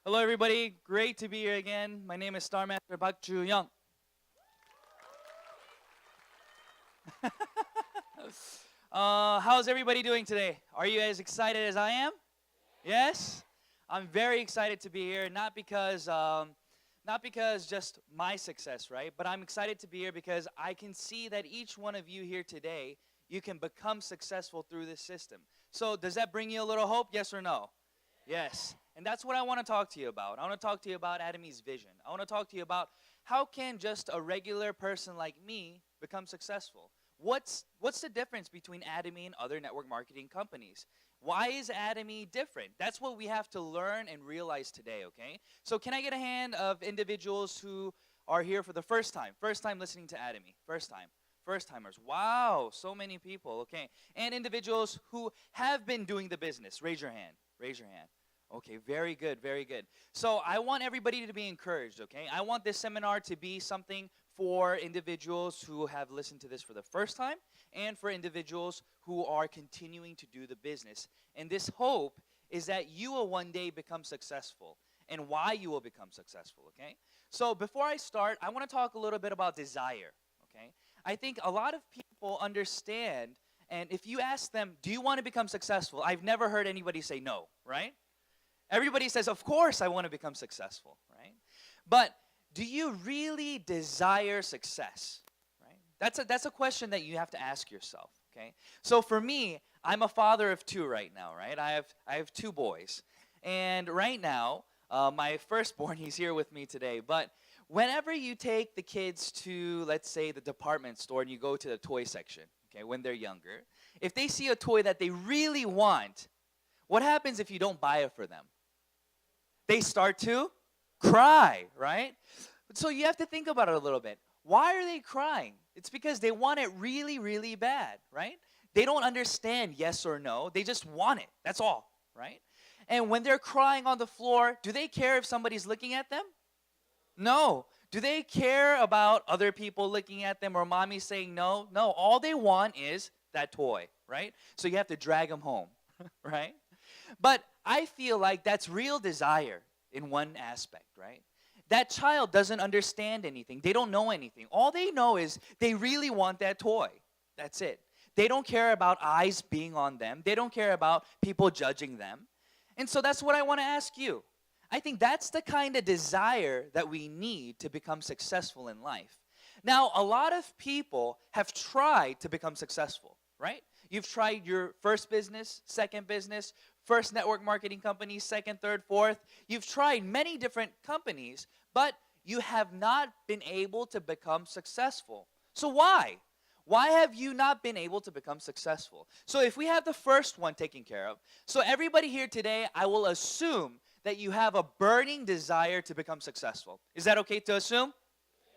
Hello, everybody. Great to be here again. My name is Star Master Park Ju-young. How's everybody doing today? Are you as excited as I am? Yes? I'm very excited to be here, not because just my success, right? But I'm excited to be here because I can see that each one of you here today, you can become successful through this system. So does that bring you a little hope, yes or no? Yes. And that's what I want to talk to you about. I want to talk to you about Atomy's vision. I want to talk to you about how can just a regular person like me become successful? What's the difference between Atomy and other network marketing companies? Why is Atomy different? That's what we have to learn and realize today, okay? So can I get a hand of individuals who are here for the first time listening to Atomy, first time? First timers. Wow, so many people, okay. And individuals who have been doing the business. Raise your hand. Raise your hand. Okay, very good, very good. So I want everybody to be encouraged, okay? I want this seminar to be something for individuals who have listened to this for the first time and for individuals who are continuing to do the business. And this hope is that you will one day become successful and why you will become successful, okay? So before I start, I want to talk a little bit about desire, okay? I think a lot of people understand, and if you ask them, do you want to become successful? I've never heard anybody say no, right? Everybody says, of course I want to become successful, right? But do you really desire success, right? That's a question that you have to ask yourself, okay? So for me, I'm a father of two right now, right? I have two boys. And right now, my firstborn, he's here with me today, but whenever you take the kids to, let's say, the department store and you go to the toy section, okay, when they're younger, if they see a toy that they really want, what happens if you don't buy it for them? They start to cry, right? So you have to think about it a little bit. Why are they crying? It's because they want it really, really bad, right? They don't understand yes or no. They just want it. That's all, right? And when they're crying on the floor, do they care if somebody's looking at them? No. Do they care about other people looking at them or mommy saying no? No. All they want is that toy, right? So you have to drag them home, right? But I feel like that's real desire in one aspect, right? That child doesn't understand anything. They don't know anything. All they know is they really want that toy. That's it. They don't care about eyes being on them. They don't care about people judging them. And so that's what I want to ask you. I think that's the kind of desire that we need to become successful in life. Now, a lot of people have tried to become successful, right? You've tried your first business, second business, first network marketing company, second, third, fourth. You've tried many different companies, but you have not been able to become successful. So why? Why have you not been able to become successful? So if we have the first one taken care of, so everybody here today, I will assume that you have a burning desire to become successful. Is that okay to assume?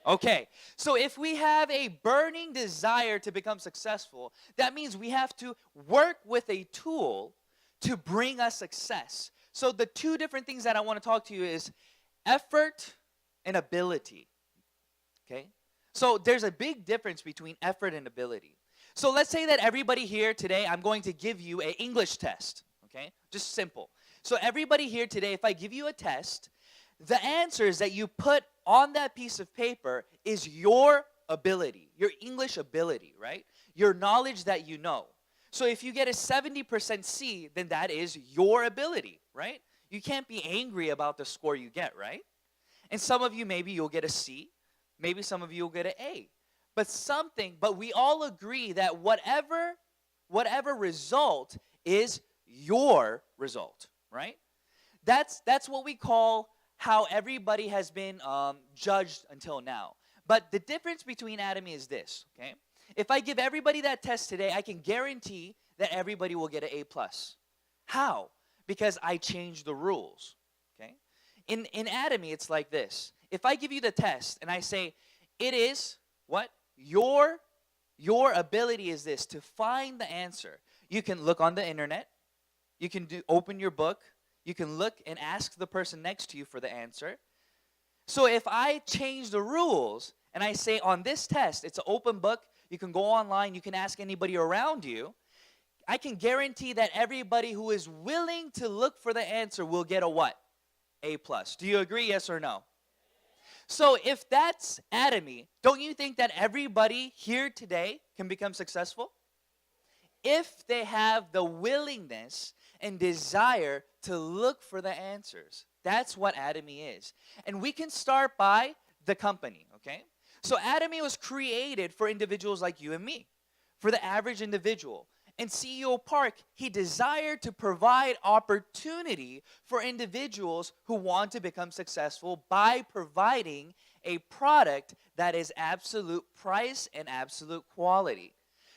Okay, so if we have a burning desire to become successful, that means we have to work with a tool to bring us success. So the two different things that I want to talk to you is effort and ability, okay? So there's a big difference between effort and ability. So let's say that everybody here today, I'm going to give you an English test, okay? Just simple. So everybody here today, if I give you a test, the answers that you put on that piece of paper is your ability, your English ability, right? Your knowledge that you know. So if you get a 70% C, then that is your ability, right? You can't be angry about the score you get, right? And some of you, maybe you'll get a C. Maybe some of you will get an A. But we all agree that whatever result is your result, right? That's what we call how everybody has been judged until now. But the difference between Atomy is this, okay? If I give everybody that test today, I can guarantee that everybody will get an A+. How? Because I changed the rules, okay? In Atomy, it's like this. If I give you the test and I say, it is what? Your ability is this, to find the answer. You can look on the internet. You can open your book. You can look and ask the person next to you for the answer. So if I change the rules and I say on this test, it's an open book, you can go online, you can ask anybody around you, I can guarantee that everybody who is willing to look for the answer will get a what? A plus. Do you agree, yes or no? So if that's Atomy, don't you think that everybody here today can become successful? If they have the willingness and desire to look for the answers. That's what Atomy is. And we can start by the company, okay? So Atomy was created for individuals like you and me, for the average individual. And CEO Park, he desired to provide opportunity for individuals who want to become successful by providing a product that is absolute price and absolute quality.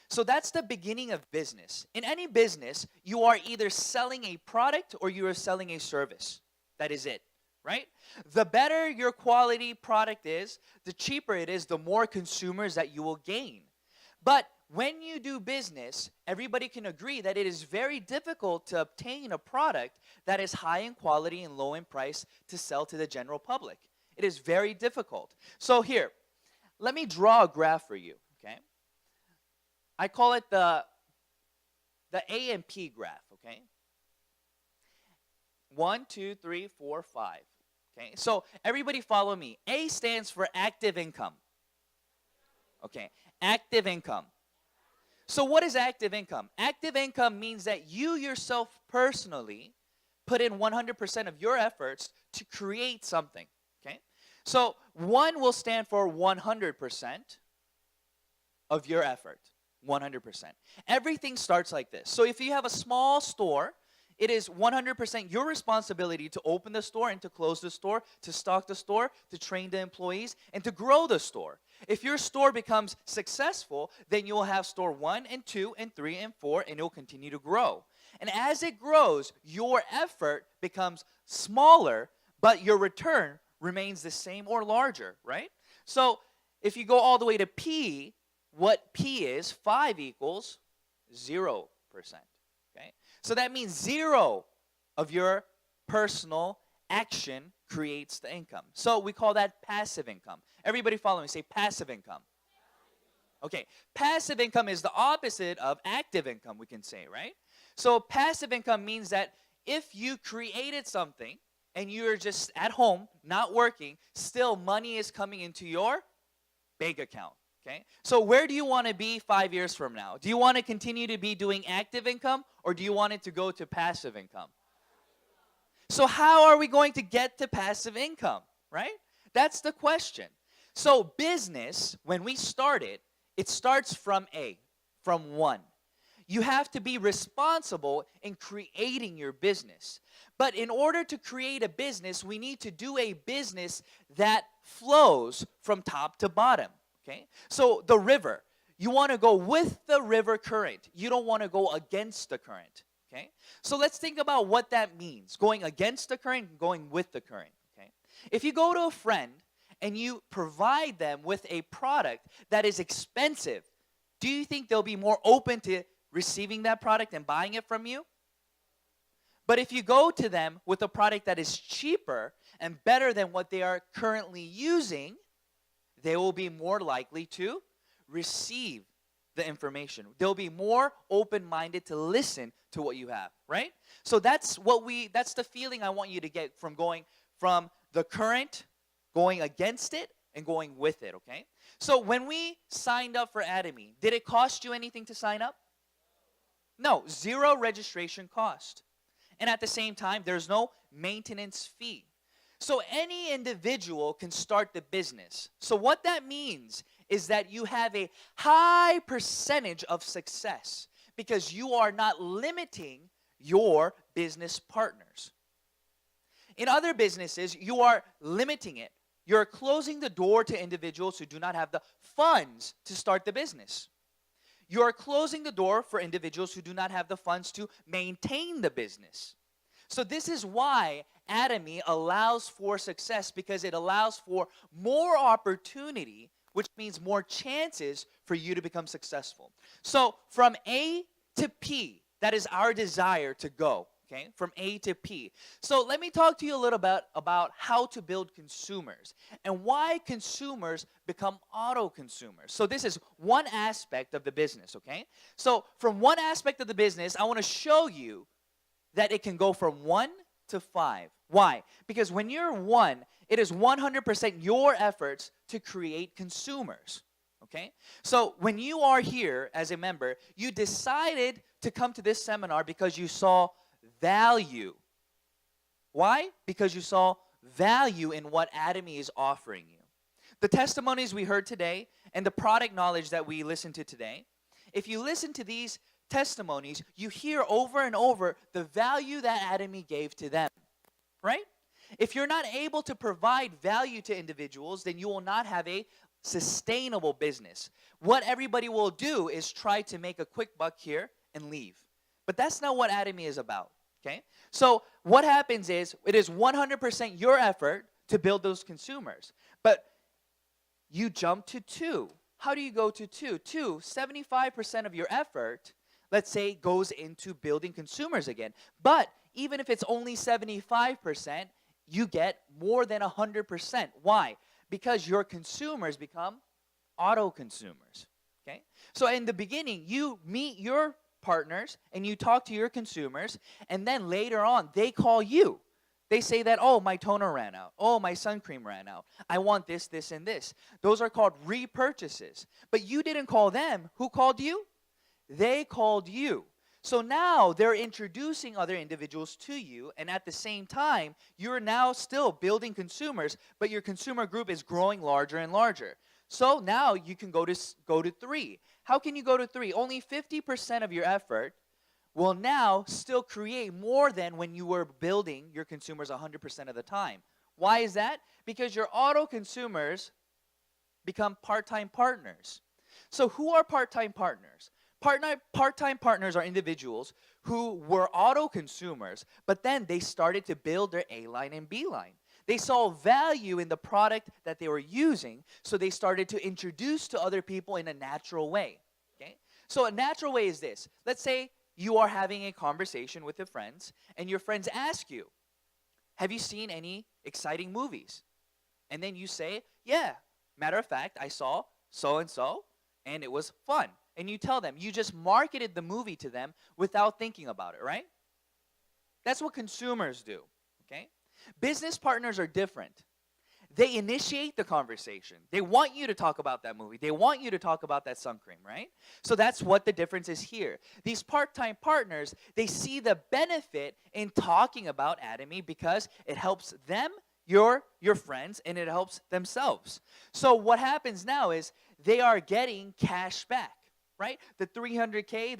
So that's the beginning of business. In any business, you are either selling a product or you are selling a service. That is it, right? The better your quality product is, the cheaper it is, the more consumers that you will gain. But when you do business, everybody can agree that it is very difficult to obtain a product that is high in quality and low in price to sell to the general public. It is very difficult. So here, let me draw a graph for you, okay? I call it the A and P graph, okay? 1, 2, 3, 4, 5. Okay, so everybody follow me. A stands for active income. Okay, active income. So what is active income? Active income means that you yourself personally put in 100% of your efforts to create something. Okay, so 1 will stand for 100% of your effort. 100%. Everything starts like this. So if you have a small store, it is 100% your responsibility to open the store and to close the store, to stock the store, to train the employees, and to grow the store. If your store becomes successful, then you will have store 1 and 2 and 3 and 4, and it will continue to grow. And as it grows, your effort becomes smaller, but your return remains the same or larger, right? So if you go all the way to P, what P is, 5 equals 0%. Okay? So that means 0 of your personal action creates the income. So we call that passive income. Everybody follow me, say passive income. Okay, passive income is the opposite of active income, we can say, right? So passive income means that if you created something and you're just at home, not working, still money is coming into your bank account. Okay, so where do you want to be 5 years from now? Do you want to continue to be doing active income, or do you want it to go to passive income? So how are we going to get to passive income, right? That's the question. So business, when we start it, it starts from A, from 1. You have to be responsible in creating your business. But in order to create a business, we need to do a business that flows from top to bottom. Okay, so the river, you want to go with the river current. You don't want to go against the current. Okay, so let's think about what that means, going against the current and going with the current. Okay, if you go to a friend and you provide them with a product that is expensive, do you think they'll be more open to receiving that product and buying it from you? But if you go to them with a product that is cheaper and better than what they are currently using, they will be more likely to receive the information. They'll be more open-minded to listen to what you have, right? So that's the feeling I want you to get from going from the current, going against it, and going with it, okay? So when we signed up for Atomy, did it cost you anything to sign up? No, 0 registration cost. And at the same time, there's no maintenance fee. So any individual can start the business. So what that means is that you have a high percentage of success because you are not limiting your business partners. In other businesses, you are limiting it. You're closing the door to individuals who do not have the funds to start the business. You're closing the door for individuals who do not have the funds to maintain the business. So this is why Atomy allows for success, because it allows for more opportunity, which means more chances for you to become successful. So from A to P, that is our desire to go, okay? From A to P. So let me talk to you a little bit about how to build consumers and why consumers become auto-consumers. So this is one aspect of the business, okay? So from one aspect of the business, I want to show you that it can go from 1 to 5. Why? Because when you're one, it is 100% your efforts to create consumers. Okay? So when you are here as a member, you decided to come to this seminar because you saw value. Why? Because you saw value in what Atomy is offering you. The testimonies we heard today and the product knowledge that we listened to today, if you listen to these testimonies, you hear over and over the value that Atomy gave to them, right? If you're not able to provide value to individuals, then you will not have a sustainable business. What everybody will do is try to make a quick buck here and leave. But that's not what Atomy is about, okay? So what happens is it is 100% your effort to build those consumers. But you jump to 2. How do you go to 2? 75% of your effort, let's say, goes into building consumers again. But even if it's only 75%, you get more than 100%. Why? Because your consumers become auto consumers. Okay? So in the beginning, you meet your partners and you talk to your consumers, and then later on, they call you. They say that, oh, my toner ran out. Oh, my sun cream ran out. I want this, this, and this. Those are called repurchases. But you didn't call them. Who called you? They called you. So now they're introducing other individuals to you, and at the same time, you're now still building consumers, but your consumer group is growing larger and larger. So now you can go to 3. How can you go to 3? Only 50% of your effort will now still create more than when you were building your consumers 100% of the time. Why is that? Because your auto consumers become part-time partners. So who are part-time partners? Part-time partners are individuals who were auto consumers, but then they started to build their A line and B line. They saw value in the product that they were using, so they started to introduce to other people in a natural way. Okay? So a natural way is this. Let's say you are having a conversation with your friends, and your friends ask you, have you seen any exciting movies? And then you say, yeah, matter of fact, I saw so-and-so, and it was fun. And you tell them, you just marketed the movie to them without thinking about it, right? That's what consumers do, okay? Business partners are different. They initiate the conversation. They want you to talk about that movie. They want you to talk about that sun cream, right? So that's what the difference is here. These part-time partners, they see the benefit in talking about Atomy because it helps them, your friends, and it helps themselves. So what happens now is they are getting cash back, right? The 300K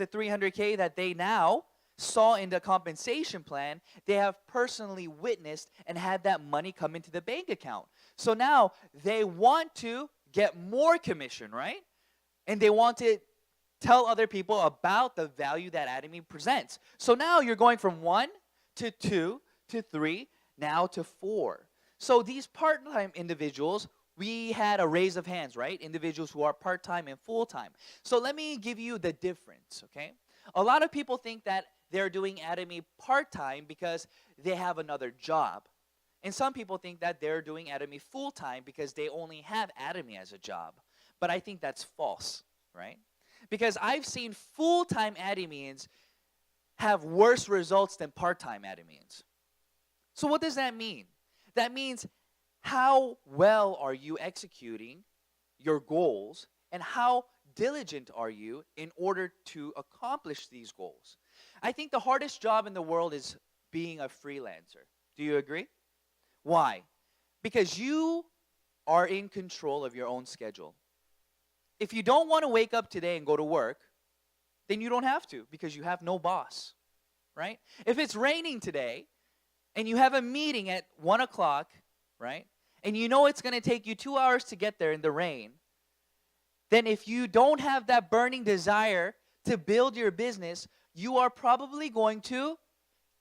that they now saw in the compensation plan, they have personally witnessed and had that money come into the bank account. So now they want to get more commission, right? And they want to tell other people about the value that Atomy presents. So now you're going from 1 to 2 to 3, now to 4. So these part-time individuals, we had a raise of hands, right? Individuals who are part-time and full-time. So let me give you the difference, okay? A lot of people think that they're doing Atomy part-time because they have another job. And some people think that they're doing Atomy full-time because they only have Atomy as a job. But I think that's false, right? Because I've seen full-time Atomyans have worse results than part-time Atomyans. So what does that mean? That means how well are you executing your goals and how diligent are you in order to accomplish these goals? I think the hardest job in the world is being a freelancer. Do you agree? Why? Because you are in control of your own schedule. If you don't want to wake up today and go to work, then you don't have to because you have no boss, right? If it's raining today and you have a meeting at 1 o'clock, right? And you know it's going to take you 2 hours to get there in the rain, then if you don't have that burning desire to build your business, you are probably going to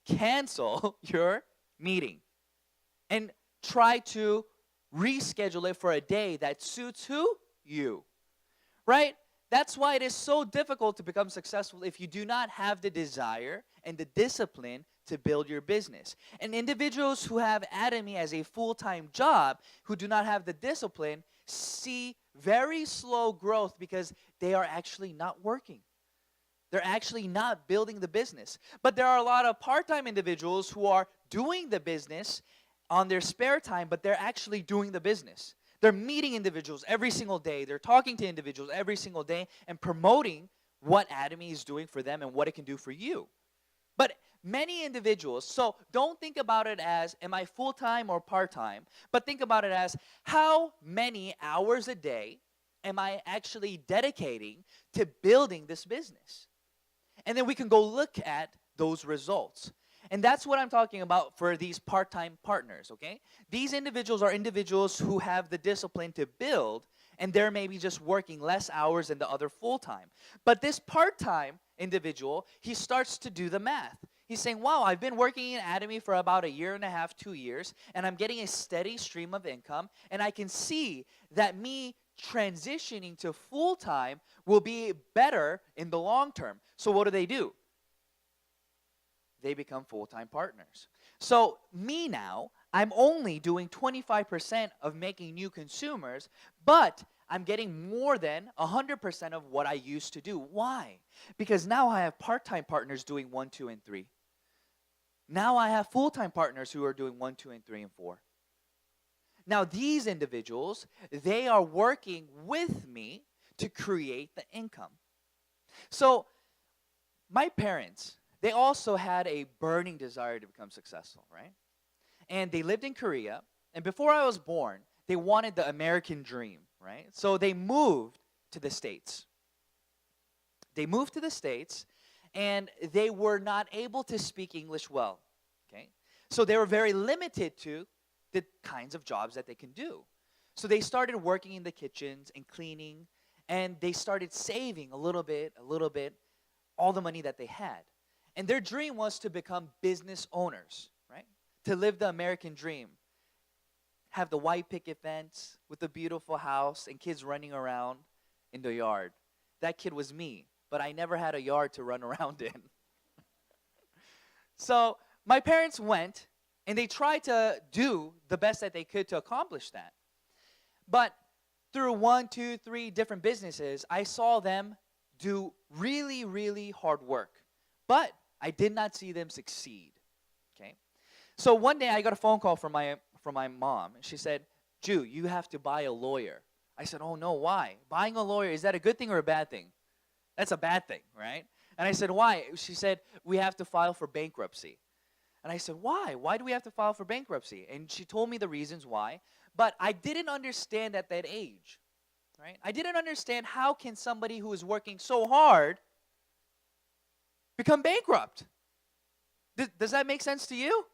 cancel your meeting and try to reschedule it for a day that suits who? You. Right? That's why it is so difficult to become successful if you do not have the desire and the discipline to build your business. And individuals who have Atomy as a full-time job, who do not have the discipline, see very slow growth because they are actually not working. They're actually not building the business. But there are a lot of part-time individuals who are doing the business on their spare time, but they're actually doing the business. They're meeting individuals every single day. They're talking to individuals every single day and promoting what Atomy is doing for them and what it can do for you. But many individuals, so don't think about it as, am I full-time or part-time? But think about it as, how many hours a day am I actually dedicating to building this business? And then we can go look at those results. And that's what I'm talking about for these part-time partners, okay? These individuals are individuals who have the discipline to build, and they're maybe just working less hours than the other full-time. But this part-time individual, he starts to do the math. He's saying, wow, I've been working in Atomy for about 1.5 years, 2 years, and I'm getting a steady stream of income, and I can see that me transitioning to full-time will be better in the long term. So what do? They become full-time partners. So me now, I'm only doing 25% of making new consumers, but I'm getting more than 100% of what I used to do. Why? Because now I have part-time partners doing 1, 2, and 3. Now I have full-time partners who are doing 1, 2, and 3, and 4. Now these individuals, they are working with me to create the income. So my parents, they also had a burning desire to become successful, right? And they lived in Korea, and before I was born, they wanted the American dream, right? So they moved to the States. They moved to the States, and they were not able to speak English well, okay? So they were very limited to the kinds of jobs that they can do. So they started working in the kitchens and cleaning, and they started saving a little bit, all the money that they had. And their dream was to become business owners, right? To live the American dream. Have the white picket fence with a beautiful house and kids running around in the yard. That kid was me, but I never had a yard to run around in. So my parents went and they tried to do the best that they could to accomplish that. But through 1, 2, 3 different businesses, I saw them do really, really hard work. But I did not see them succeed, okay? So one day I got a phone call from my mom. And she said, Ju, you have to buy a lawyer. I said, oh no, why? Buying a lawyer, is that a good thing or a bad thing? That's a bad thing, right? And I said, why? She said, we have to file for bankruptcy. And I said, why? Why do we have to file for bankruptcy? And she told me the reasons why. But I didn't understand at that age, right? I didn't understand how can somebody who is working so hard become bankrupt. Does that make sense to you?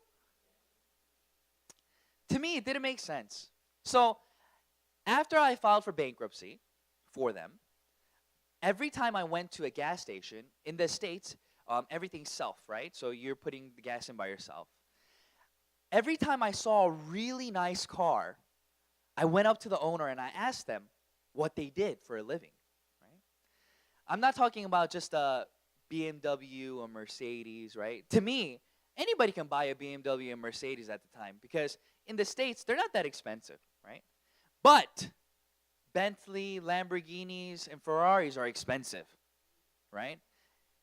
To me, it didn't make sense. So after I filed for bankruptcy for them, every time I went to a gas station, in the States, everything's self, right? So you're putting the gas in by yourself. Every time I saw a really nice car, I went up to the owner and I asked them what they did for a living, right? I'm not talking about just a BMW or Mercedes, right? To me, anybody can buy a BMW and Mercedes at the time because in the States, they're not that expensive, right? But Bentley, Lamborghinis, and Ferraris are expensive, right?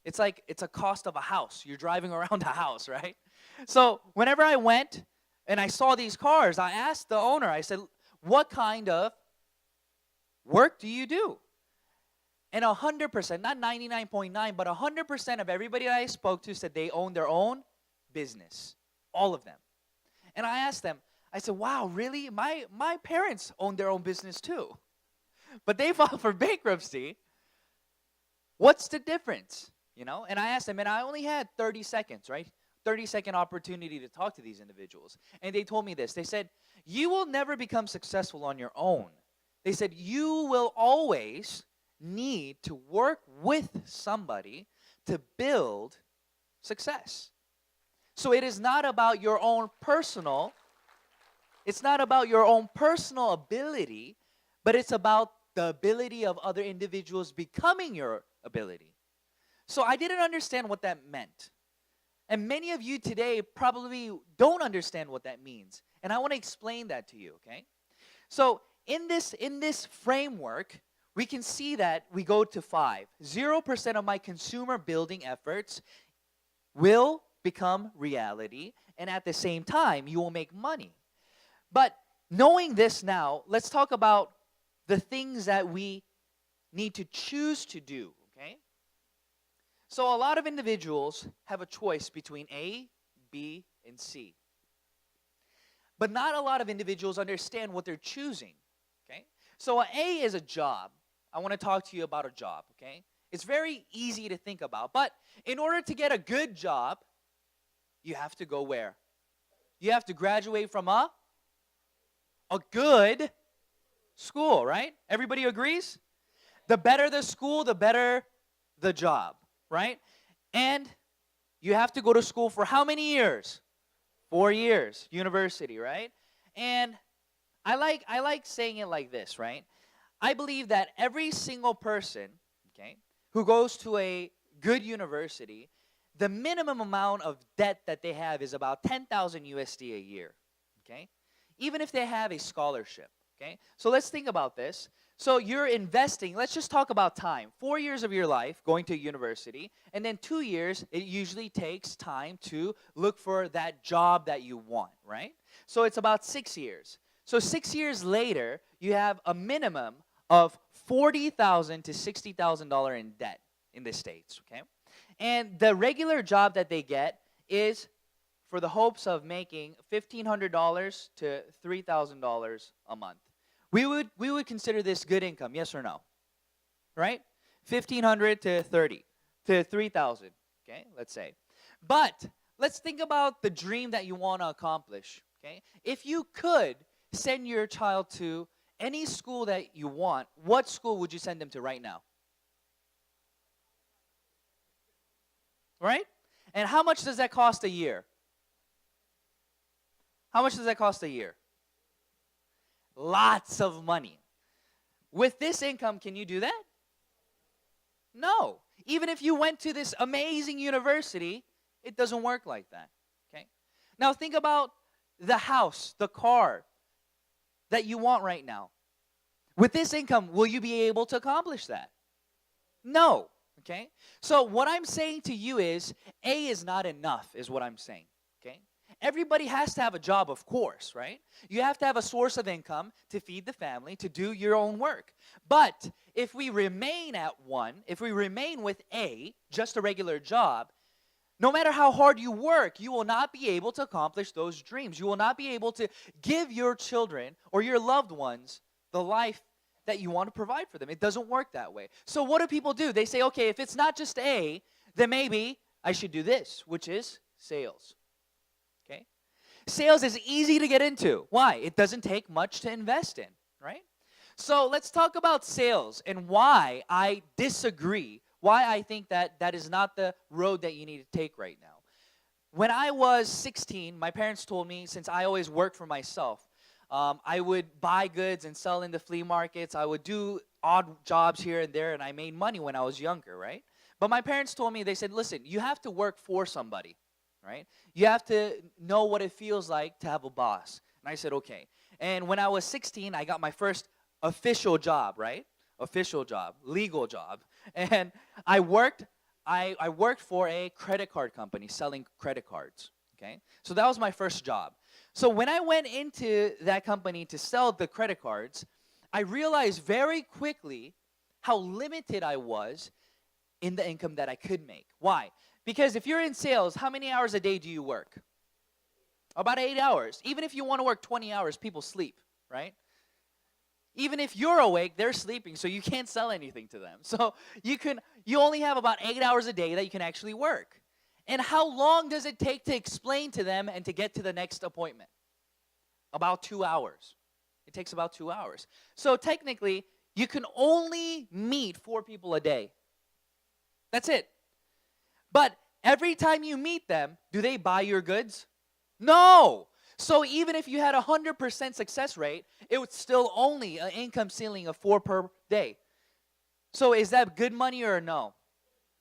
It's like it's a cost of a house. You're driving around a house, right? So whenever I went and I saw these cars, I asked the owner, I said, what kind of work do you do? And 100%, not 99.9, but 100% of everybody that I spoke to said they own their own business, all of them. And I asked them, I said, wow, really? My parents own their own business too. But they filed for bankruptcy. What's the difference? You know? And I asked them, and I only had 30 seconds, right? 30-second opportunity to talk to these individuals. And they told me this. They said, you will never become successful on your own. They said, you will always need to work with somebody to build success. So it is not about your own personal, it's not about your own personal ability, but it's about the ability of other individuals becoming your ability. So I didn't understand what that meant. And many of you today probably don't understand what that means. And I want to explain that to you, okay? So in this framework, we can see that we go to 5. 0% of my consumer building efforts will become reality, and at the same time, you will make money. But knowing this now, let's talk about the things that we need to choose to do, okay? So a lot of individuals have a choice between A, B, and C. But not a lot of individuals understand what they're choosing, okay? So A is a job. I want to talk to you about a job, okay? It's very easy to think about, but in order to get a good job, you have to go where? You have to graduate from a good school, right? Everybody agrees? The better the school, the better the job, right? And you have to go to school for how many years? 4 years, university, right? And I like saying it like this, right? I believe that every single person, okay, who goes to a good university, the minimum amount of debt that they have is about 10,000 USD a year, okay? Even if they have a scholarship, okay? So let's think about this. So you're investing, let's just talk about time. 4 years of your life going to university, and then 2 years, it usually takes time to look for that job that you want, right? So it's about 6 years. So 6 years later, you have a minimum of $40,000 to $60,000 in debt in the States, okay? And the regular job that they get is for the hopes of making $1,500 to $3,000 a month. We would consider this good income, yes or no? Right? 1,500 to 30 to 3,000, okay? Let's say. But let's think about the dream that you want to accomplish, okay? If you could send your child to any school that you want, what school would you send them to right now? Right? And how much does that cost a year? How much does that cost a year? Lots of money. With this income, can you do that? No. Even if you went to this amazing university, it doesn't work like that, okay? Now think about the house, the car that you want right now. With this income, will you be able to accomplish that? No, okay? So what I'm saying to you is A is not enough, is what I'm saying, okay? Everybody has to have a job, of course, right? You have to have a source of income to feed the family, to do your own work. But if we remain at one, if we remain with A, just a regular job, no matter how hard you work, you will not be able to accomplish those dreams. You will not be able to give your children or your loved ones the life that you want to provide for them. It doesn't work that way. So what do people do? They say, okay, if it's not just A, then maybe I should do this, which is sales. Okay? Sales is easy to get into. Why? It doesn't take much to invest in, right? So let's talk about sales and why I disagree, why I think that that is not the road that you need to take right now. When I was 16, my parents told me, since I always worked for myself, I would buy goods and sell in the flea markets. I would do odd jobs here and there, and I made money when I was younger, right? But my parents told me, they said, listen, you have to work for somebody, right? You have to know what it feels like to have a boss. And I said, okay. And when I was 16, I got my first official job, right? Official job, legal job. And I worked for a credit card company selling credit cards, okay? So that was my first job. So when I went into that company to sell the credit cards, I realized very quickly how limited I was in the income that I could make. Why? Because if you're in sales, how many hours a day do you work? About 8 hours. Even if you want to work 20 hours, people sleep, right? Even if you're awake, they're sleeping, so you can't sell anything to them. So you only have about 8 hours a day that you can actually work. And how long does it take to explain to them and to get to the next appointment? About 2 hours. It takes about 2 hours. So technically, you can only meet 4 people a day. That's it. But every time you meet them, do they buy your goods? No. So even if you had a 100% success rate, it was still only an income ceiling of 4 per day. So is that good money or no?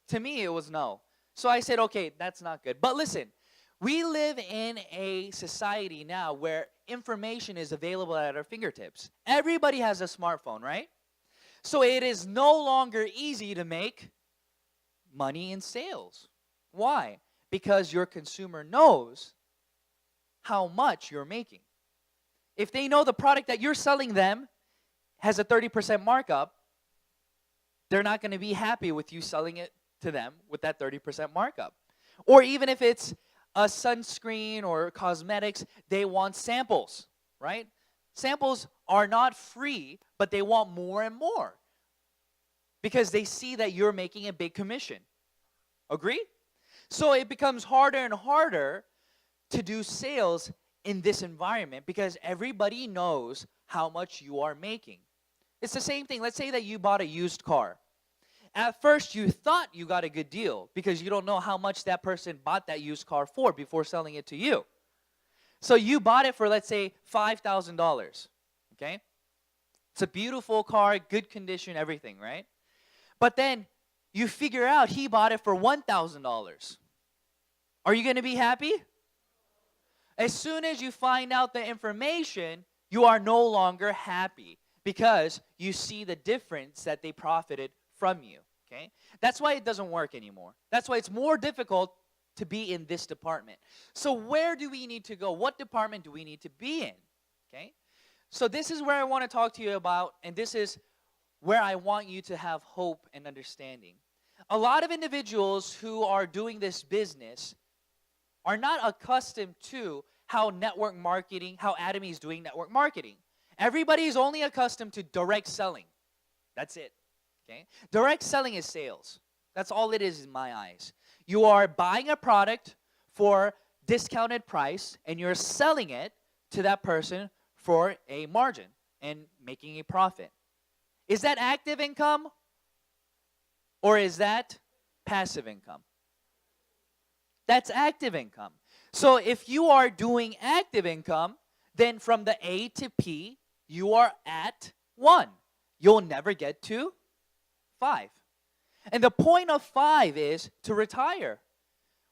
To me, it was no. So I said, okay, that's not good. But listen, we live in a society now where information is available at our fingertips. Everybody has a smartphone, right? So it is no longer easy to make money in sales. Why? Because your consumer knows how much you're making. If they know the product that you're selling them has a 30% markup, they're not going to be happy with you selling it to them with that 30% markup. Or even if it's a sunscreen or cosmetics, they want samples, right? Samples are not free, but they want more and more because they see that you're making a big commission. Agree? So it becomes harder and harder to do sales in this environment because everybody knows how much you are making. It's the same thing. Let's say that you bought a used car. At first, you thought you got a good deal because you don't know how much that person bought that used car for before selling it to you. So you bought it for, let's say, $5,000, okay? It's a beautiful car, good condition, everything, right? But then you figure out he bought it for $1,000. Are you going to be happy? As soon as you find out the information, you are no longer happy because you see the difference that they profited from you, okay? That's why it doesn't work anymore. That's why it's more difficult to be in this department. So where do we need to go? What department do we need to be in, okay? So this is where I want to talk to you about, and this is where I want you to have hope and understanding. A lot of individuals who are doing this business are not accustomed to how network marketing, how Atomy is doing network marketing. Everybody is only accustomed to direct selling. That's it. Okay? Direct selling is sales. That's all it is in my eyes. You are buying a product for discounted price and you're selling it to that person for a margin and making a profit. Is that active income or is that passive income? That's active income. So if you are doing active income, then from the A to P, you are at 1. You'll never get to 5. And the point of 5 is to retire.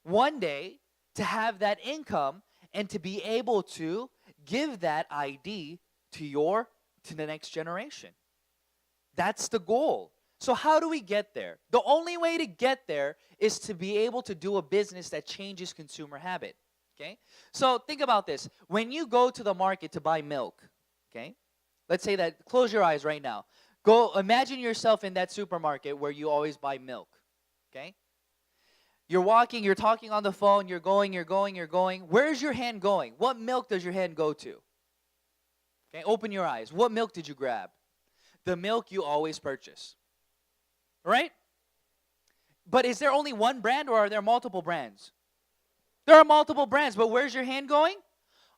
One day, to have that income and to be able to give that ID to the next generation. That's the goal. So how do we get there? The only way to get there is to be able to do a business that changes consumer habit. Okay? So think about this. When you go to the market to buy milk, okay? Let's say that, close your eyes right now. Go, imagine yourself in that supermarket where you always buy milk, okay? You're walking, you're talking on the phone, you're going. Where's your hand going? What milk does your hand go to? Okay, open your eyes. What milk did you grab? The milk you always purchase, right? But is there only one brand or are there multiple brands? There are multiple brands, but where's your hand going?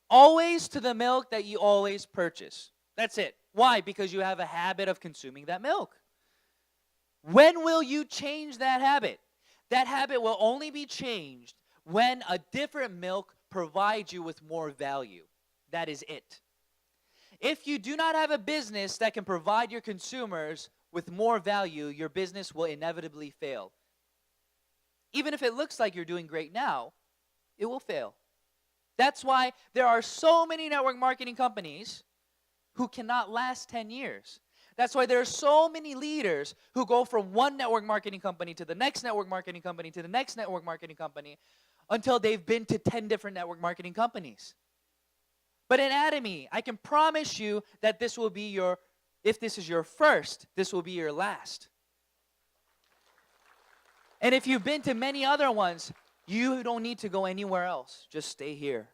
Always to the milk that you always purchase. That's it. Why? Because you have a habit of consuming that milk. When will you change that habit? That habit will only be changed when a different milk provides you with more value. That is it. If you do not have a business that can provide your consumers with more value, your business will inevitably fail. Even if it looks like you're doing great now, it will fail. That's why there are so many network marketing companies who cannot last 10 years. That's why there are so many leaders who go from one network marketing company to the next network marketing company to the next network marketing company until they've been to 10 different network marketing companies. But in Atomy, I can promise you that this will be if this is your first, this will be your last. And if you've been to many other ones, you don't need to go anywhere else. Just stay here.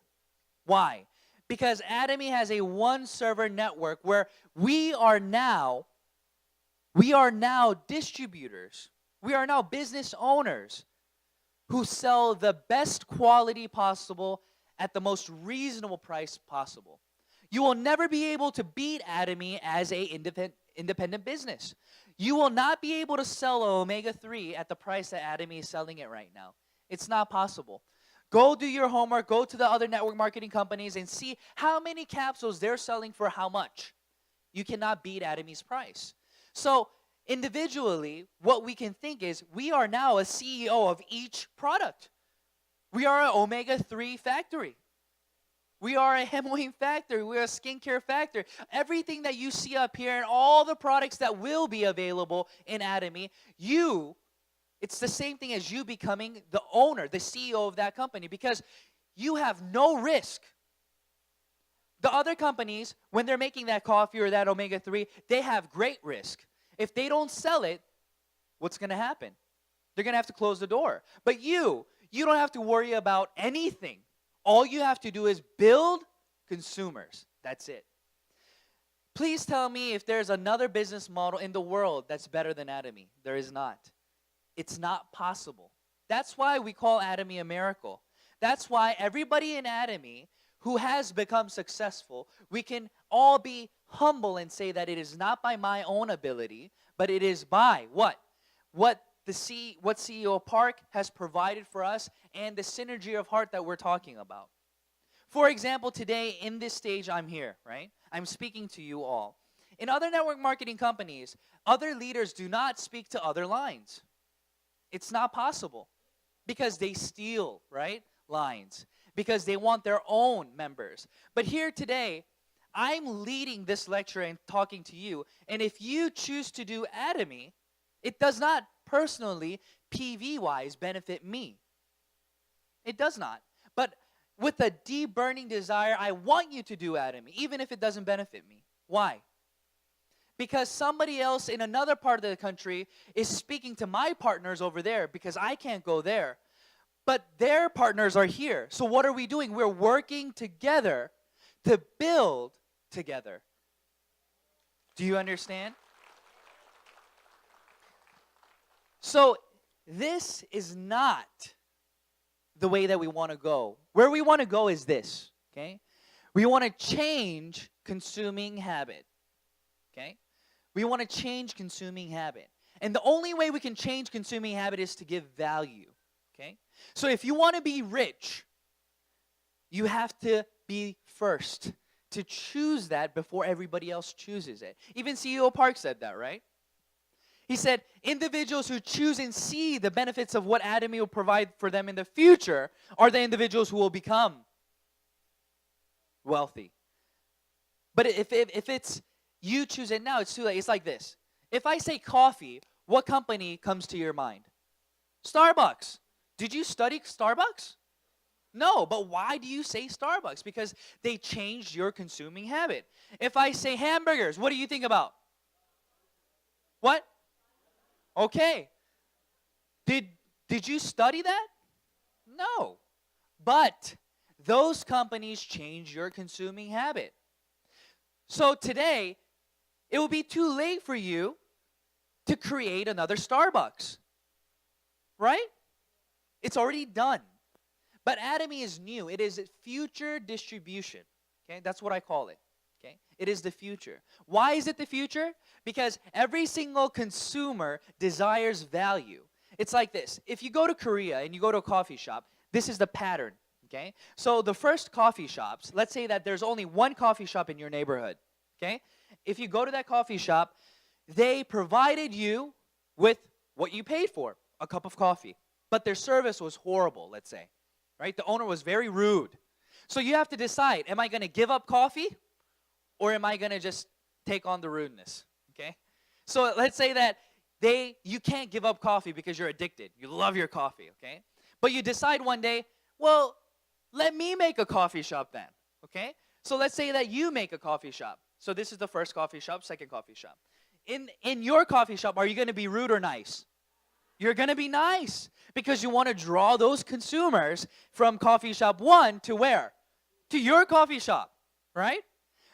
Why? Because Atomy has a one-server network where we are now distributors. We are now business owners who sell the best quality possible at the most reasonable price possible. You will never be able to beat Atomy as a independent business. You will not be able to sell omega-3 at the price that Atomy is selling it right now. It's not possible. Go do your homework, go to the other network marketing companies and see how many capsules they're selling for how much. You cannot beat Atomy's price. So individually, what we can think is we are now a CEO of each product. We are an omega-3 factory. We are a hemorrhoid factory. We're a skincare factory. Everything that you see up here and all the products that will be available in Atomy, it's the same thing as you becoming the owner, the CEO of that company, because you have no risk. The other companies, when they're making that coffee or that omega-3, they have great risk. If they don't sell it, what's going to happen? They're going to have to close the door. But you don't have to worry about anything. All you have to do is build consumers. That's it. Please tell me if there's another business model in the world that's better than Atomy. There is not. It's not possible. That's why we call Atomy a miracle. That's why everybody in Atomy who has become successful, we can all be humble and say that it is not by my own ability, but it is by what? What CEO Park has provided for us and the synergy of heart that we're talking about. For example, today in this stage I'm here, right? I'm speaking to you all. In other network marketing companies, other leaders do not speak to other lines. It's not possible because they steal, right, lines, because they want their own members. But here today, I'm leading this lecture and talking to you, and if you choose to do Atomy, it does not personally, PV-wise, benefit me. It does not. But with a deep burning desire, I want you to do Atomy, even if it doesn't benefit me. Why? Because somebody else in another part of the country is speaking to my partners over there because I can't go there. But their partners are here. So what are we doing? We're working together to build together. Do you understand? So this is not the way that we want to go. Where we want to go is this, okay? We want to change consuming habit, okay? We want to change consuming habit. And the only way we can change consuming habit is to give value, okay? So if you want to be rich, you have to be first to choose that before everybody else chooses it. Even CEO Park said that, right? He said, individuals who choose and see the benefits of what Atomy will provide for them in the future are the individuals who will become wealthy. But if it's you choose it now, it's too late. It's like this. If I say coffee, what company comes to your mind? Starbucks. Did you study Starbucks? No, but why do you say Starbucks? Because they changed your consuming habit. If I say hamburgers, what do you think about? What? Okay. Did you study that? No. But those companies change your consuming habit. So today, it will be too late for you to create another Starbucks. Right? It's already done. But Atomy is new. It is future distribution. Okay? That's what I call it. Okay? It is the future. Why is it the future? Because every single consumer desires value. It's like this. If you go to Korea and you go to a coffee shop, this is the pattern. Okay? So the first coffee shops, let's say that there's only one coffee shop in your neighborhood. Okay? If you go to that coffee shop, they provided you with what you paid for, a cup of coffee. But their service was horrible, let's say. Right? The owner was very rude. So you have to decide, am I going to give up coffee or am I going to just take on the rudeness? Okay? So let's say that you can't give up coffee because you're addicted. You love your coffee, okay? But you decide one day, well, let me make a coffee shop then, okay? So let's say that you make a coffee shop. So this is the first coffee shop, second coffee shop. In your coffee shop, are you going to be rude or nice? You're going to be nice because you want to draw those consumers from coffee shop 1 to where? To your coffee shop, right?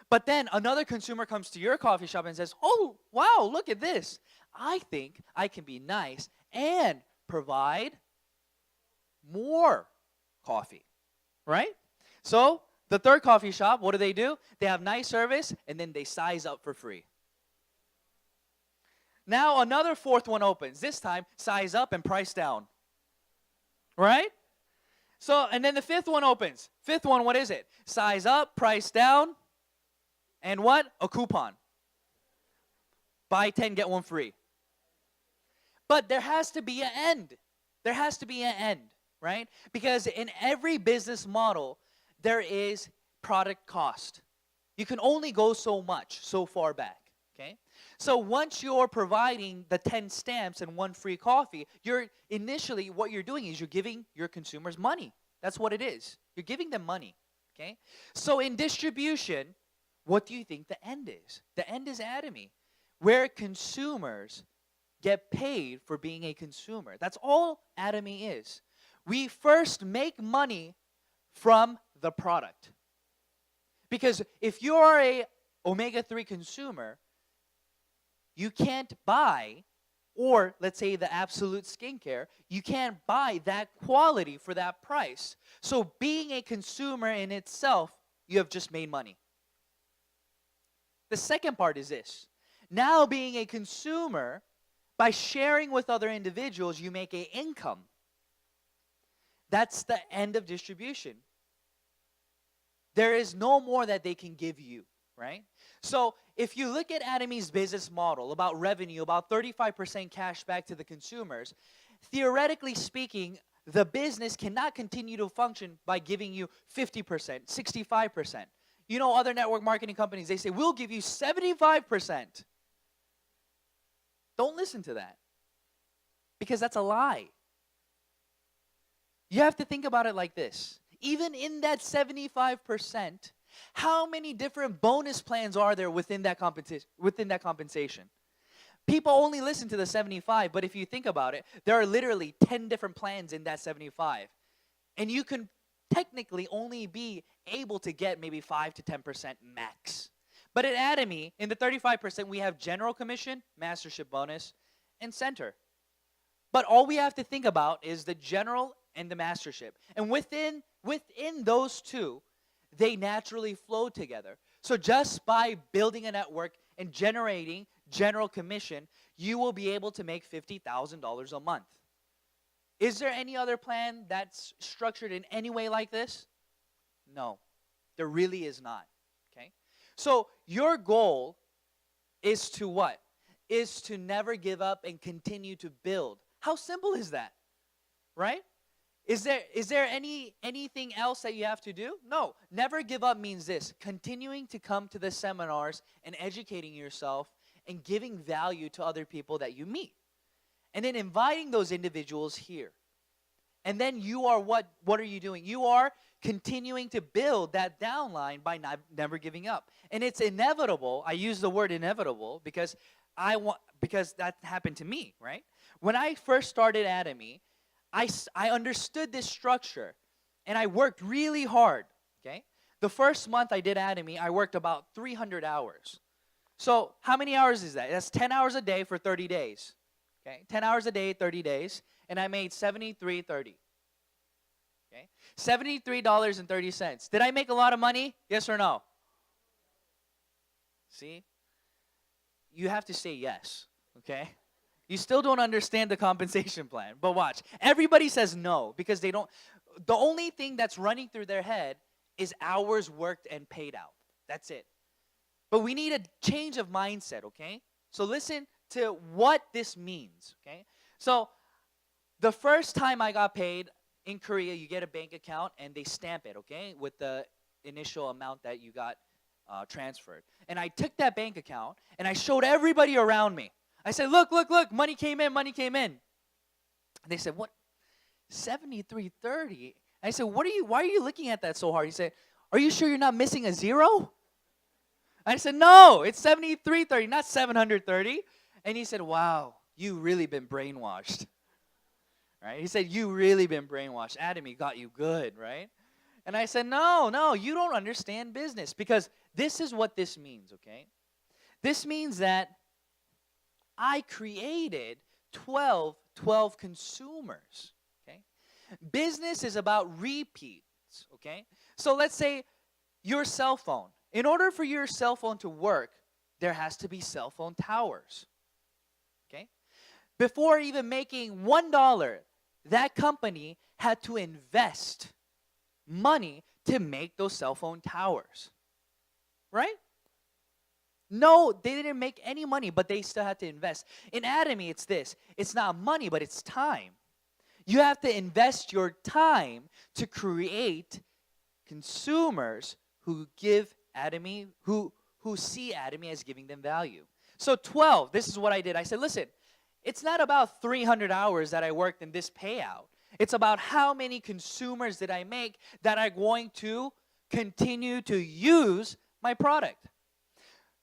But then another consumer comes to your coffee shop and says, oh, wow, look at this. I think I can be nice and provide more coffee, right? So the third coffee shop, what do? They have nice service, and then they size up for free. Now another fourth one opens. This time, size up and price down. Right? So, and then the fifth one opens. Fifth one, what is it? Size up, price down, and what? A coupon. Buy 10, get 1 free. But there has to be an end. There has to be an end, right? Because in every business model, there is product cost. You can only go so much, so far back, okay? So once you're providing the 10 stamps and 1 free coffee, initially what you're doing is you're giving your consumers money. That's what it is. You're giving them money, okay? So in distribution, what do you think the end is? The end is Atomy, where consumers get paid for being a consumer. That's all Atomy is. We first make money from the product. Because if you're a omega-3 consumer, you can't buy, or let's say the Absolute skincare, you can't buy that quality for that price. So being a consumer in itself, you have just made money. The second part is this. Now being a consumer, by sharing with other individuals, you make an income. That's the end of distribution. There is no more that they can give you, right? So if you look at Atomy's business model about revenue, about 35% cash back to the consumers, theoretically speaking, the business cannot continue to function by giving you 50%, 65%. You know, other network marketing companies, they say, we'll give you 75%. Don't listen to that, because that's a lie. You have to think about it like this. Even in that 75%, how many different bonus plans are there within that compensation? People only listen to the 75, but if you think about it, there are literally 10 different plans in that 75. And you can technically only be able to get maybe 5 to 10% max. But at Atomy, in the 35%, we have general commission, mastership bonus, and center. But all we have to think about is the general and the mastership. And within those two, they naturally flow together. So just by building a network and generating general commission, you will be able to make $50,000 a month. Is there any other plan that's structured in any way like this? No, there really is not. Okay? So your goal is to what? Is to never give up and continue to build. How simple is that? Right? Is there anything else that you have to do? No. Never give up means this: continuing to come to the seminars and educating yourself and giving value to other people that you meet. And then inviting those individuals here. And then you are what are you doing? You are continuing to build that downline by never giving up. And it's inevitable. I use the word inevitable because that happened to me, right? When I first started Atomy, I understood this structure, and I worked really hard, okay? The first month I did Atomy, I worked about 300 hours. So how many hours is that? That's 10 hours a day for 30 days, okay? 10 hours a day, 30 days, and I made $73.30, okay? $73.30. Did I make a lot of money? Yes or no? See? You have to say yes, okay? You still don't understand the compensation plan, but watch. Everybody says no because they don't. The only thing that's running through their head is hours worked and paid out. That's it. But we need a change of mindset, okay? So listen to what this means, okay? So the first time I got paid in Korea, you get a bank account and they stamp it, okay, with the initial amount that you got transferred. And I took that bank account and I showed everybody around me. I said, look, money came in. And they said, what? $73.30? I said, why are you looking at that so hard? He said, are you sure you're not missing a zero? I said, no, it's $73.30, not $730. And he said, wow, you really been brainwashed. Right? He said, you really been brainwashed. Atomy got you good, right? And I said, no, you don't understand business, because this is what this means, okay? This means that I created 12 consumers, okay? Business is about repeats, okay? So let's say your cell phone. In order for your cell phone to work, there has to be cell phone towers, okay? Before even making $1, that company had to invest money to make those cell phone towers, right? No, they didn't make any money, but they still had to invest. In Atomy, it's this. It's not money, but it's time. You have to invest your time to create consumers who give Atomy, who see Atomy as giving them value. So 12, this is what I did. I said, listen, it's not about 300 hours that I worked in this payout. It's about how many consumers did I make that are going to continue to use my product.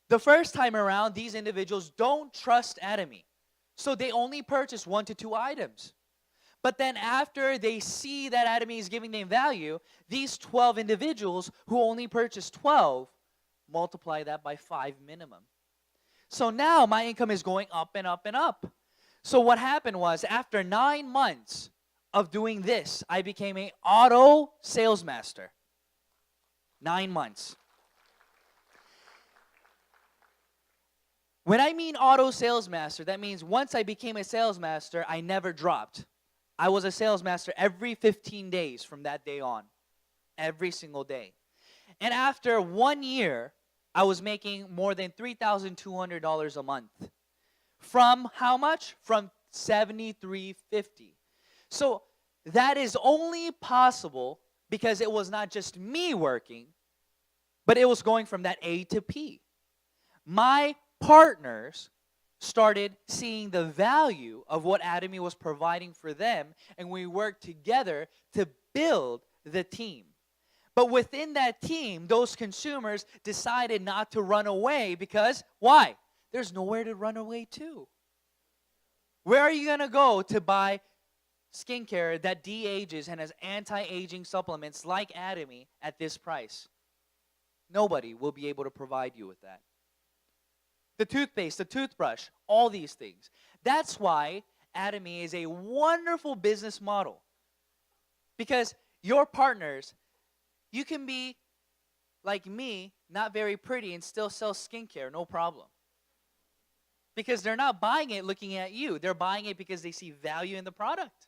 The first time around, these individuals don't trust Atomy. So they only purchase 1 to 2 items. But then after they see that Atomy is giving them value, these 12 individuals who only purchase 12, multiply that by 5 minimum. So now my income is going up and up and up. So what happened was, after 9 months of doing this, I became an auto sales master. 9 months. When I mean auto sales master, that means once I became a sales master, I never dropped. I was a sales master every 15 days from that day on. Every single day. And after 1 year, I was making more than $3,200 a month. From how much? From $7,350. So that is only possible because it was not just me working, but it was going from that A to P. My partners started seeing the value of what Atomy was providing for them, and we worked together to build the team. But within that team, those consumers decided not to run away because, why? There's nowhere to run away to. Where are you going to go to buy skincare that de-ages and has anti-aging supplements like Atomy at this price? Nobody will be able to provide you with that. The toothpaste, the toothbrush, all these things. That's why Atomy is a wonderful business model. Because your partners, you can be like me, not very pretty, and still sell skincare, no problem. Because they're not buying it looking at you. They're buying it because they see value in the product.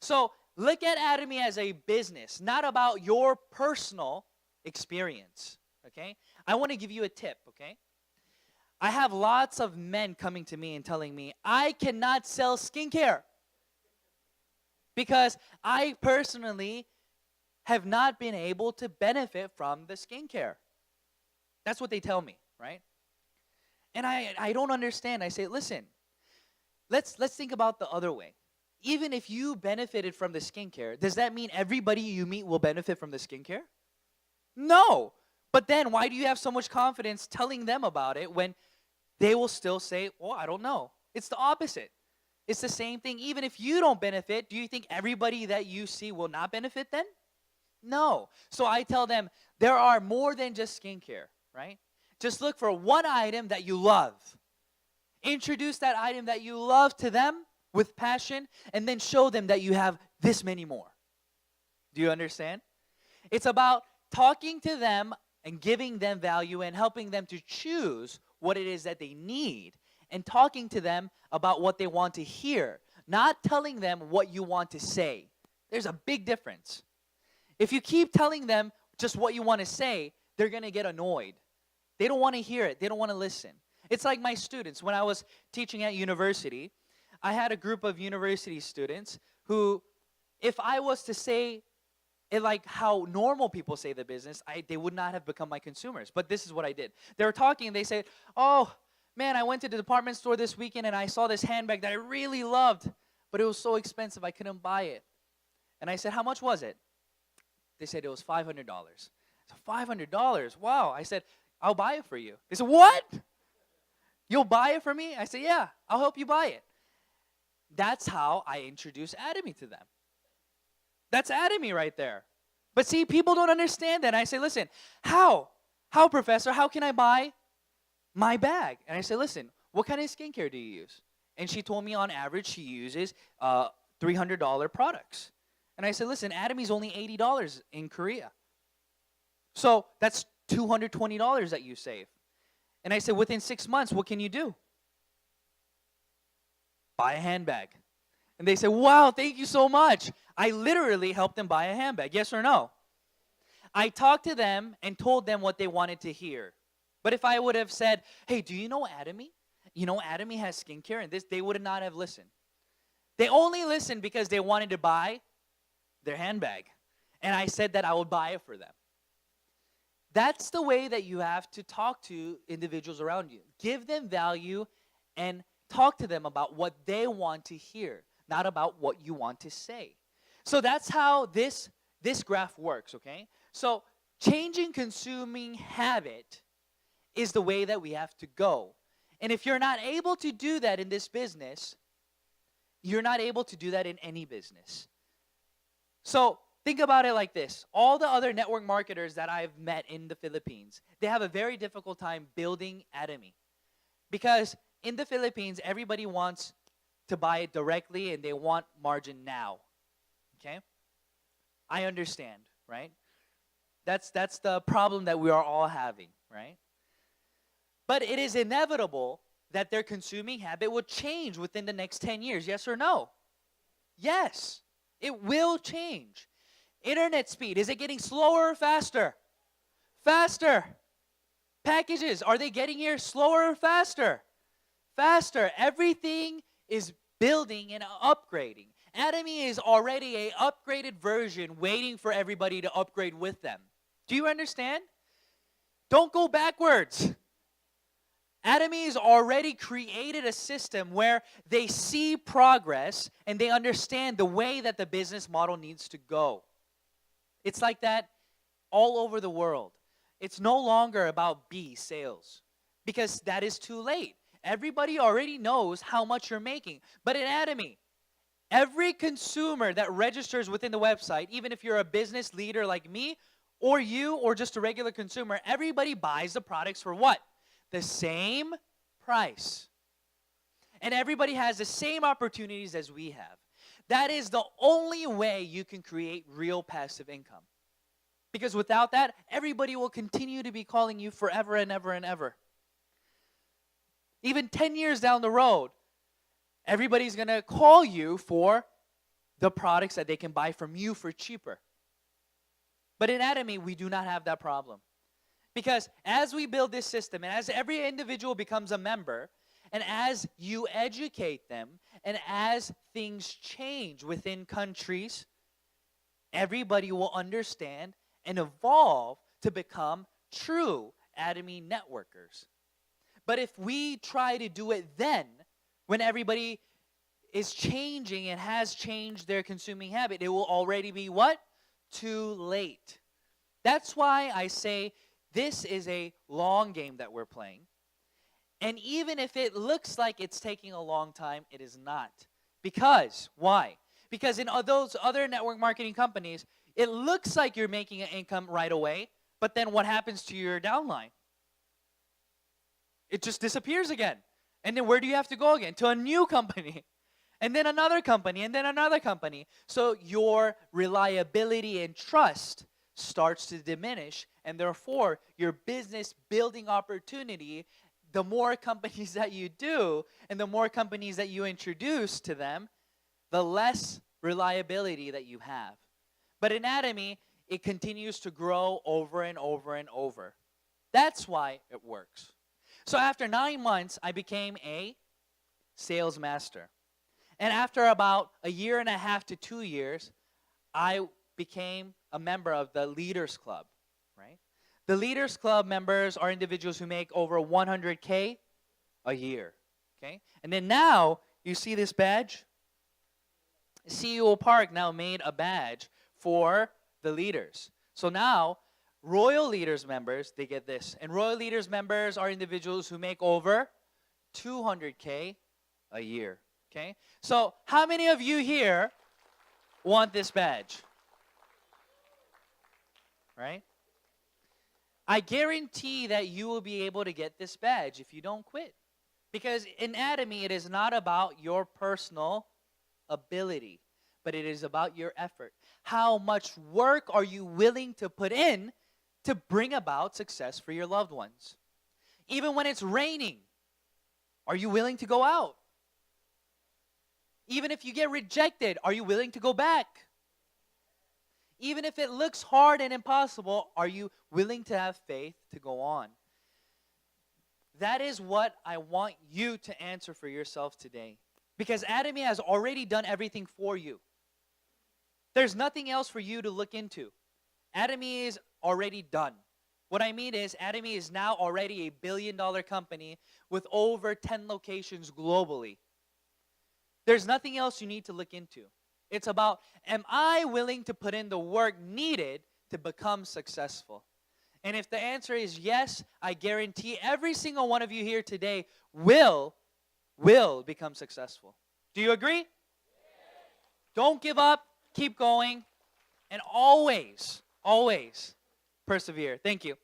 So look at Atomy as a business, not about your personal experience, okay? I want to give you a tip, okay? I have lots of men coming to me and telling me, I cannot sell skincare because I personally have not been able to benefit from the skincare. That's what they tell me, right? And I don't understand. I say, listen, let's think about the other way. Even if you benefited from the skincare, does that mean everybody you meet will benefit from the skincare? No. But then why do you have so much confidence telling them about it when they will still say, oh, I don't know. It's the opposite. It's the same thing. Even if you don't benefit, do you think everybody that you see will not benefit then? No. So I tell them, there are more than just skincare, right? Just look for one item that you love. Introduce that item that you love to them with passion, and then show them that you have this many more. Do you understand? It's about talking to them and giving them value and helping them to choose what it is that they need, and talking to them about what they want to hear, not telling them what you want to say. There's a big difference. If you keep telling them just what you want to say, they're going to get annoyed. They don't want to hear it. They don't want to listen. It's like my students. When I was teaching at university, I had a group of university students who, if I was to say it like how normal people say the business, they would not have become my consumers. But this is what I did. They were talking and they said, oh, man, I went to the department store this weekend and I saw this handbag that I really loved, but it was so expensive I couldn't buy it. And I said, how much was it? They said it was $500. So $500, wow. I said, I'll buy it for you. They said, what? You'll buy it for me? I said, yeah, I'll help you buy it. That's how I introduced Atomy to them. That's Atomy right there. But see, people don't understand that. I say, listen, how? How, professor? How can I buy my bag? And I say, listen, what kind of skincare do you use? And she told me on average she uses $300 products. And I said, listen, Atomy's only $80 in Korea. So that's $220 that you save. And I said, within 6 months, what can you do? Buy a handbag. And they said, wow, thank you so much. I literally helped them buy a handbag. Yes or no? I talked to them and told them what they wanted to hear. But if I would have said, hey, do you know Atomy? You know Atomy has skincare and this, they would not have listened. They only listened because they wanted to buy their handbag. And I said that I would buy it for them. That's the way that you have to talk to individuals around you. Give them value and talk to them about what they want to hear, not about what you want to say. So that's how this graph works, okay? So changing consuming habit is the way that we have to go. And if you're not able to do that in this business, you're not able to do that in any business. So think about it like this. All the other network marketers that I've met in the Philippines, they have a very difficult time building Atomy. Because in the Philippines, everybody wants to buy it directly and they want margin now. Okay? I understand, right? That's the problem that we are all having, right? But it is inevitable that their consuming habit will change within the next 10 years. Yes or no? Yes, it will change. Internet speed, is it getting slower or faster? Faster. Packages, are they getting here slower or faster? Faster. Everything is building and upgrading. Atomy is already an upgraded version waiting for everybody to upgrade with them. Do you understand? Don't go backwards. Atomy has already created a system where they see progress and they understand the way that the business model needs to go. It's like that all over the world. It's no longer about B, sales, because that is too late. Everybody already knows how much you're making. But in Atomy, every consumer that registers within the website, even if you're a business leader like me, or you, or just a regular consumer, everybody buys the products for what? The same price. And everybody has the same opportunities as we have. That is the only way you can create real passive income. Because without that, everybody will continue to be calling you forever and ever and ever. Even 10 years down the road, everybody's going to call you for the products that they can buy from you for cheaper. But in Atomy, we do not have that problem. Because as we build this system, and as every individual becomes a member, and as you educate them, and as things change within countries, everybody will understand and evolve to become true Atomy networkers. But if we try to do it then, when everybody is changing and has changed their consuming habit, it will already be what? Too late. That's why I say this is a long game that we're playing. And even if it looks like it's taking a long time, it is not. Because, why? Because in those other network marketing companies, it looks like you're making an income right away, but then what happens to your downline? It just disappears again. And then where do you have to go again? To a new company. And then another company, and then another company. So your reliability and trust starts to diminish, and therefore your business building opportunity, the more companies that you do and the more companies that you introduce to them, the less reliability that you have. But in Atomy, it continues to grow over and over and over. That's why it works. So after 9 months, I became a sales master. And after about a year and a half to 2 years, I became a member of the Leaders Club, right? The Leaders Club members are individuals who make over 100K a year, okay? And then now, you see this badge? CEO Park now made a badge for the leaders. So now, Royal Leaders members, they get this. And Royal Leaders members are individuals who make over 200K a year, okay? So how many of you here want this badge? Right? I guarantee that you will be able to get this badge if you don't quit. Because in Atomy, it is not about your personal ability, but it is about your effort. How much work are you willing to put in to bring about success for your loved ones? Even when it's raining, are you willing to go out? Even if you get rejected, are you willing to go back? Even if it looks hard and impossible, are you willing to have faith to go on? That is what I want you to answer for yourself today. Because Atomy has already done everything for you. There's nothing else for you to look into. Atomy is already done. What I mean is, Atomy is now already a billion-dollar company with over 10 locations globally. There's nothing else you need to look into. It's about, am I willing to put in the work needed to become successful? And if the answer is yes, I guarantee every single one of you here today will become successful. Do you agree? Don't give up. Keep going. And always persevere. Thank you.